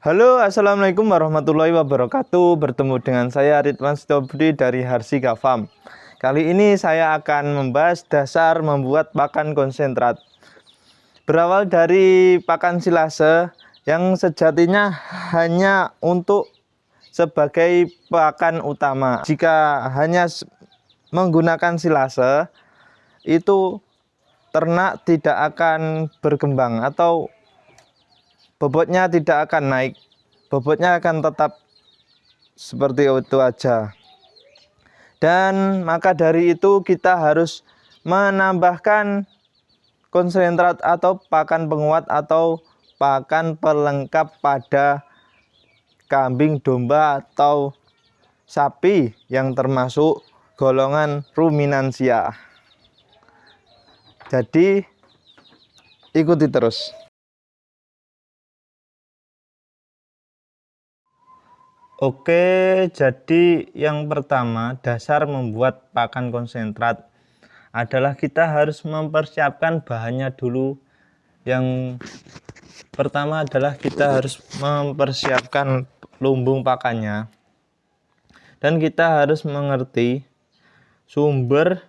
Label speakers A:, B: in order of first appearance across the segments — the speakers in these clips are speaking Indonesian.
A: Halo, assalamualaikum warahmatullahi wabarakatuh. Bertemu dengan saya Ridwan Setiobudi dari Harsika Farm. Kali ini saya akan membahas dasar membuat pakan konsentrat. Berawal dari pakan silase yang sejatinya hanya untuk sebagai pakan utama. Jika hanya menggunakan silase, itu ternak tidak akan berkembang atau bobotnya tidak akan naik, bobotnya akan tetap seperti itu aja. Dan maka dari itu kita harus menambahkan konsentrat atau pakan penguat atau pakan pelengkap pada kambing, domba atau sapi yang termasuk golongan ruminansia. Jadi ikuti terus. Oke, jadi yang pertama, dasar membuat pakan konsentrat adalah kita harus mempersiapkan bahannya dulu. Yang pertama adalah kita harus mempersiapkan lumbung pakannya. Dan kita harus mengerti sumber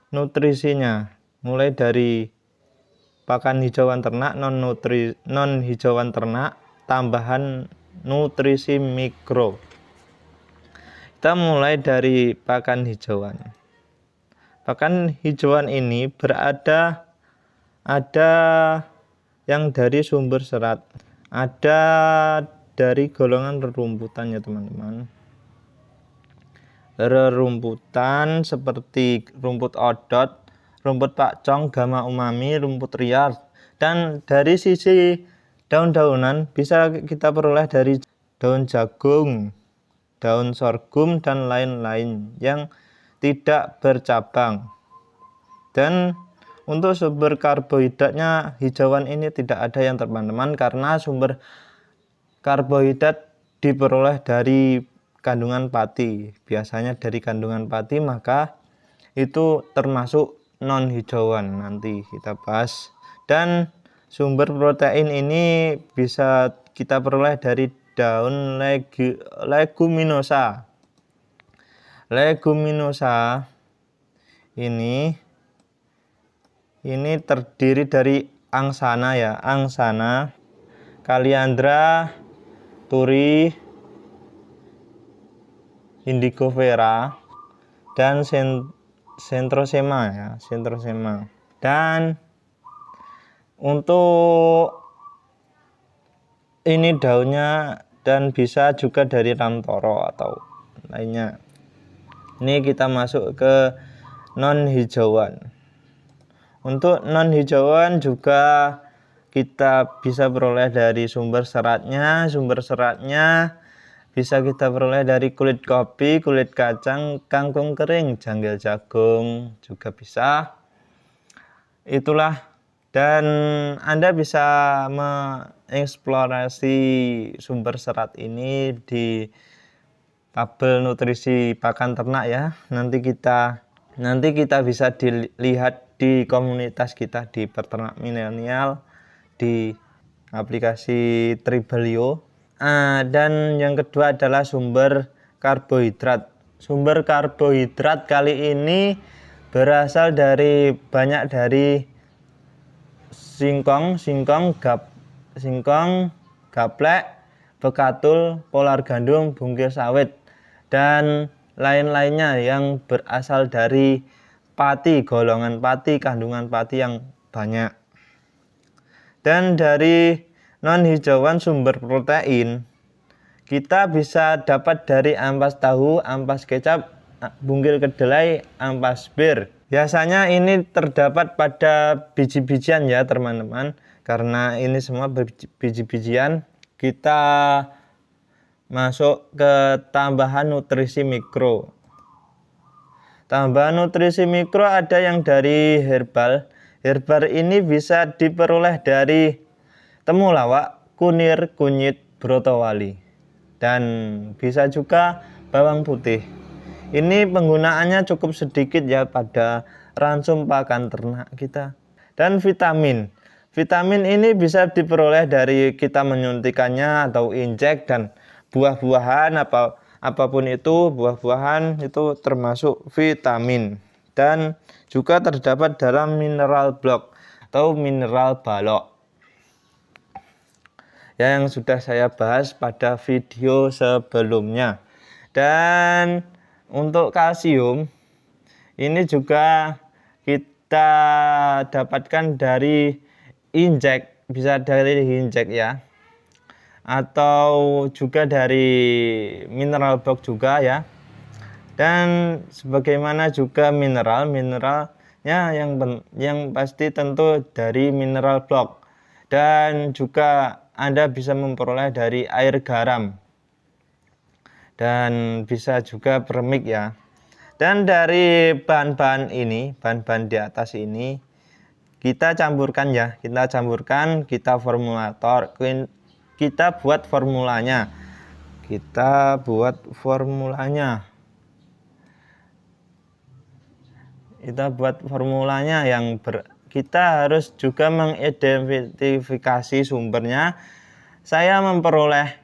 A: nutrisinya, mulai dari pakan hijauan ternak, non hijauan ternak, tambahan nutrisi mikro. Kita mulai dari pakan hijauan. Pakan hijauan ini ada yang dari sumber serat, ada dari golongan rerumputan ya teman-teman. Rerumputan seperti rumput odot, rumput pakcong, gama umami, rumput liar. Dan dari sisi daun-daunan bisa kita peroleh dari daun jagung, daun sorghum, dan lain-lain yang tidak bercabang. Dan untuk sumber karbohidratnya hijauan ini tidak ada yang teman-teman, karena sumber karbohidrat diperoleh dari kandungan pati. Biasanya dari kandungan pati, maka itu termasuk non hijauan, nanti kita bahas. Dan sumber protein ini bisa kita peroleh dari daun leguminosa. Leguminosa ini terdiri dari angsana ya, angsana, kaliandra, turi, indigo vera, dan centrosema ya, centrosema. Dan untuk ini daunnya, dan bisa juga dari ramtoro atau lainnya. Ini kita masuk ke non hijauan. Untuk non hijauan juga kita bisa peroleh dari sumber seratnya. Sumber seratnya bisa kita peroleh dari kulit kopi, kulit kacang, kangkung kering, janggil jagung juga bisa. Itulah. Dan Anda bisa mengeksplorasi sumber serat ini di tabel nutrisi pakan ternak ya. Nanti kita bisa dilihat di komunitas kita di Peternak Milenial, di aplikasi Tribelio. Dan yang kedua adalah sumber karbohidrat. Sumber karbohidrat kali ini berasal dari singkong, gaplek, bekatul, polar gandum, bungkil sawit, dan lain-lainnya yang berasal dari pati, golongan pati, kandungan pati yang banyak. Dan dari non hijauan sumber protein kita bisa dapat dari ampas tahu, ampas kecap, bungkil kedelai, ampas bir. Biasanya ini terdapat pada biji-bijian ya teman-teman. Karena ini semua biji-bijian, kita masuk ke tambahan nutrisi mikro. Tambahan nutrisi mikro ada yang dari herbal. Herbal ini bisa diperoleh dari temulawak, kunir, kunyit, brotowali, dan bisa juga bawang putih. Ini penggunaannya cukup sedikit ya pada ransum pakan ternak kita. Dan vitamin Vitamin ini bisa diperoleh dari kita menyuntikannya atau injek, dan buah-buahan apapun itu, buah-buahan itu termasuk vitamin. Dan juga terdapat dalam mineral blok atau mineral balok, yang sudah saya bahas pada video sebelumnya. Dan untuk kalsium ini juga kita dapatkan dari injek, bisa dari injek ya, atau juga dari mineral block juga ya. Dan sebagaimana juga mineralnya yang pasti tentu dari mineral block, dan juga Anda bisa memperoleh dari air garam, dan bisa juga permik ya. Dan dari bahan-bahan di atas ini kita campurkan ya, kita formulator, kita buat formulanya. Kita harus juga mengidentifikasi sumbernya. Saya memperoleh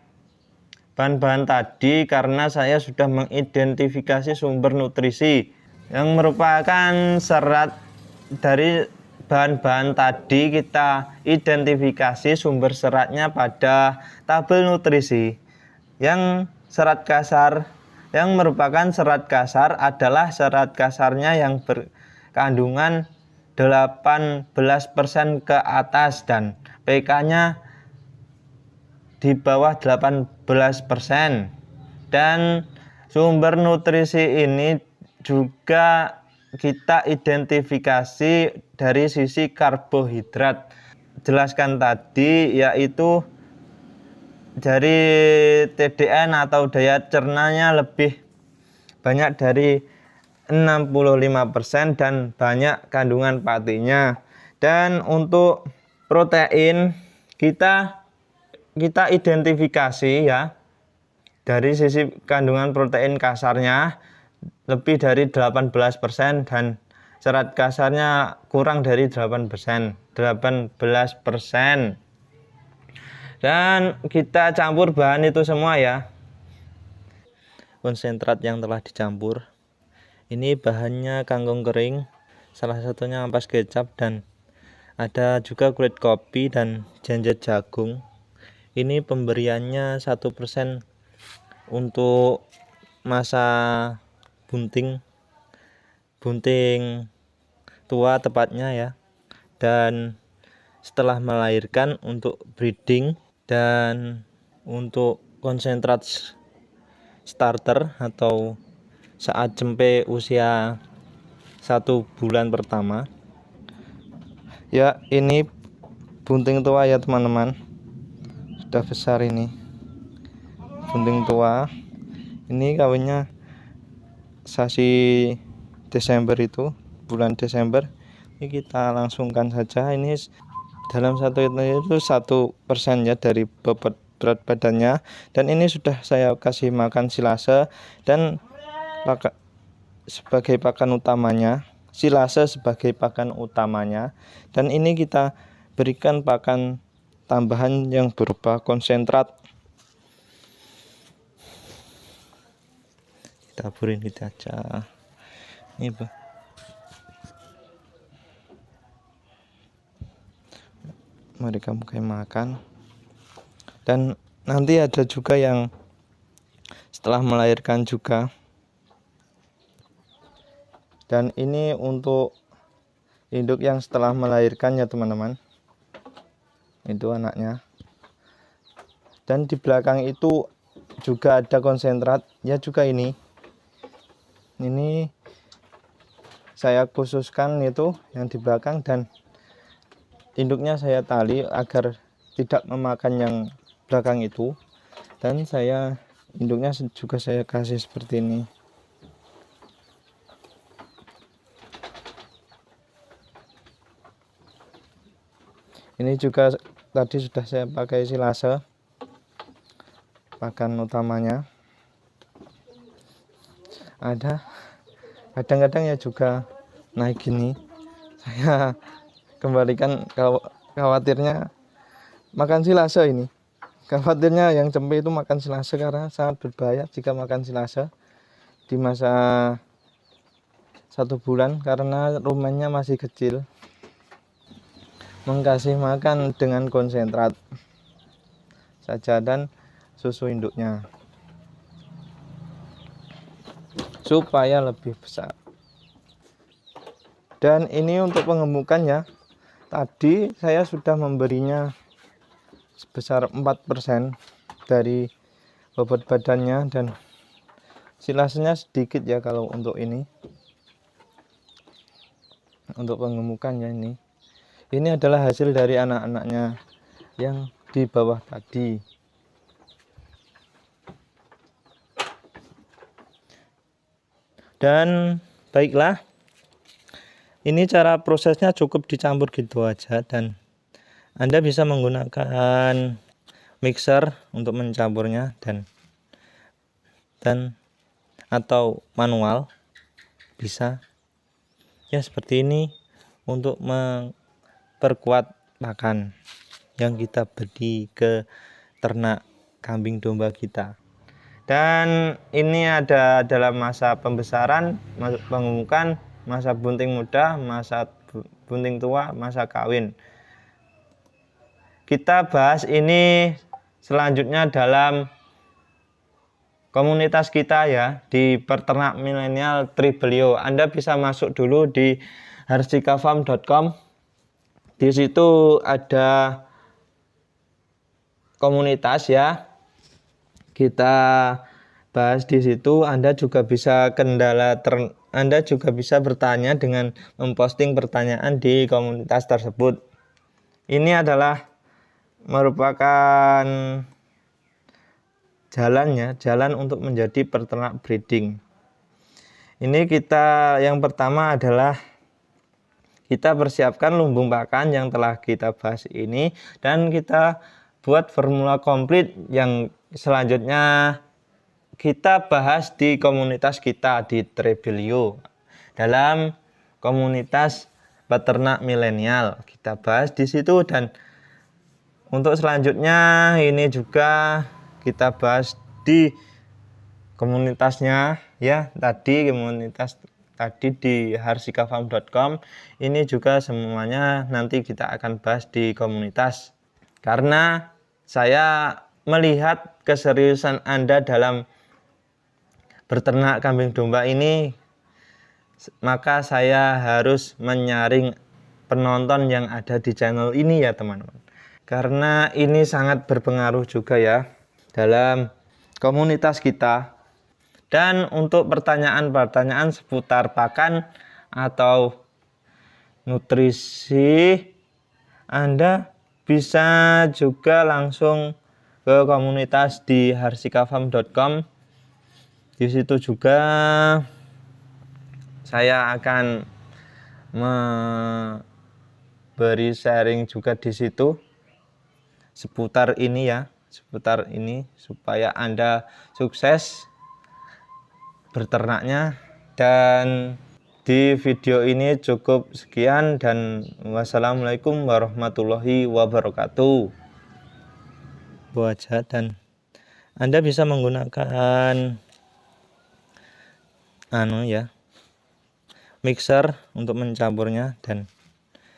A: bahan-bahan tadi karena saya sudah mengidentifikasi sumber nutrisi yang merupakan serat. Dari bahan-bahan tadi kita identifikasi sumber seratnya pada tabel nutrisi. Yang serat kasar, yang merupakan serat kasar adalah serat kasarnya yang berkandungan 18% ke atas dan pK-nya di bawah 18%. Dan sumber nutrisi ini juga kita identifikasi dari sisi karbohidrat. Jelaskan tadi, yaitu dari TDN atau daya cernanya lebih banyak dari 65% dan banyak kandungan patinya. Dan untuk protein kita identifikasi ya, dari sisi kandungan protein kasarnya lebih dari 18% dan serat kasarnya kurang dari 18%. Dan kita campur bahan itu semua ya. Konsentrat yang telah dicampur. Ini bahannya kangkung kering, salah satunya ampas kecap, dan ada juga kulit kopi dan janjet jagung. Ini pemberiannya 1% untuk masa bunting tua tepatnya ya, dan setelah melahirkan untuk breeding, dan untuk konsentrat starter atau saat cempe usia 1 bulan pertama ya. Ini bunting tua ya teman-teman, sudah besar. Ini bunting tua, ini kawinnya sasi Desember, itu bulan Desember. Ini kita langsungkan saja. Ini dalam satu itu 1% ya dari bobot berat badannya. Dan ini sudah saya kasih makan silase dan sebagai pakan utamanya, dan ini kita berikan pakan tambahan yang berupa konsentrat. Kita taburin gitu aja. Ini mereka mulai makan. Dan nanti ada juga yang setelah melahirkan juga. Dan ini untuk induk yang setelah melahirkan ya teman-teman, itu anaknya. Dan di belakang itu juga ada konsentrat ya juga. Ini saya khususkan itu yang di belakang, dan induknya saya tali agar tidak memakan yang belakang itu. Dan induknya juga saya kasih seperti ini. Ini juga tadi sudah saya pakai silase, pakan utamanya. Ada kadang-kadang ya juga naik gini, saya kembalikan ke khawatirnya makan silase ini. Khawatirnya yang cempe itu makan silase karena sangat berbahaya jika makan silase di masa 1 bulan karena rumennya masih kecil. Mengkasih makan dengan konsentrat saja dan susu induknya supaya lebih besar. Dan ini untuk pengemukannya, tadi saya sudah memberinya sebesar 4% dari bobot badannya, dan silasenya sedikit ya kalau untuk ini. Untuk pengemukannya ini adalah hasil dari anak-anaknya yang di bawah tadi. Dan baiklah, ini cara prosesnya cukup dicampur gitu aja, dan Anda bisa menggunakan mixer untuk mencampurnya dan atau manual bisa ya seperti ini untuk memperkuat pakan yang kita beri ke ternak kambing domba kita. Dan ini ada dalam masa pembesaran, masa pengemukan, masa bunting muda, masa bunting tua, masa kawin. Kita bahas ini selanjutnya dalam komunitas kita ya, di Peternak Milenial Tribelio. Anda bisa masuk dulu di harsikafarm.com. Di situ ada komunitas ya. Kita bahas di situ. Anda juga bisa Anda juga bisa bertanya dengan memposting pertanyaan di komunitas tersebut. Ini adalah merupakan jalan untuk menjadi peternak breeding. Ini yang pertama adalah kita persiapkan lumbung pakan yang telah kita bahas ini, dan kita buat formula komplit yang selanjutnya kita bahas di komunitas kita di Tribelio. Dalam komunitas peternak milenial kita bahas di situ, dan untuk selanjutnya ini juga kita bahas di komunitasnya ya, komunitas tadi di harsikafarm.com. Ini juga semuanya nanti kita akan bahas di komunitas, karena saya melihat keseriusan Anda dalam berternak kambing domba ini, maka saya harus menyaring penonton yang ada di channel ini ya teman-teman, karena ini sangat berpengaruh juga ya dalam komunitas kita. Dan untuk pertanyaan-pertanyaan seputar pakan atau nutrisi, Anda bisa juga langsung ke komunitas di harsikafarm.com. Di situ juga saya akan memberi sharing juga di situ seputar ini supaya Anda sukses berternaknya. Dan di video ini cukup sekian, dan wassalamualaikum warahmatullahi wabarakatuh. Dan Anda bisa menggunakan mixer untuk mencampurnya, dan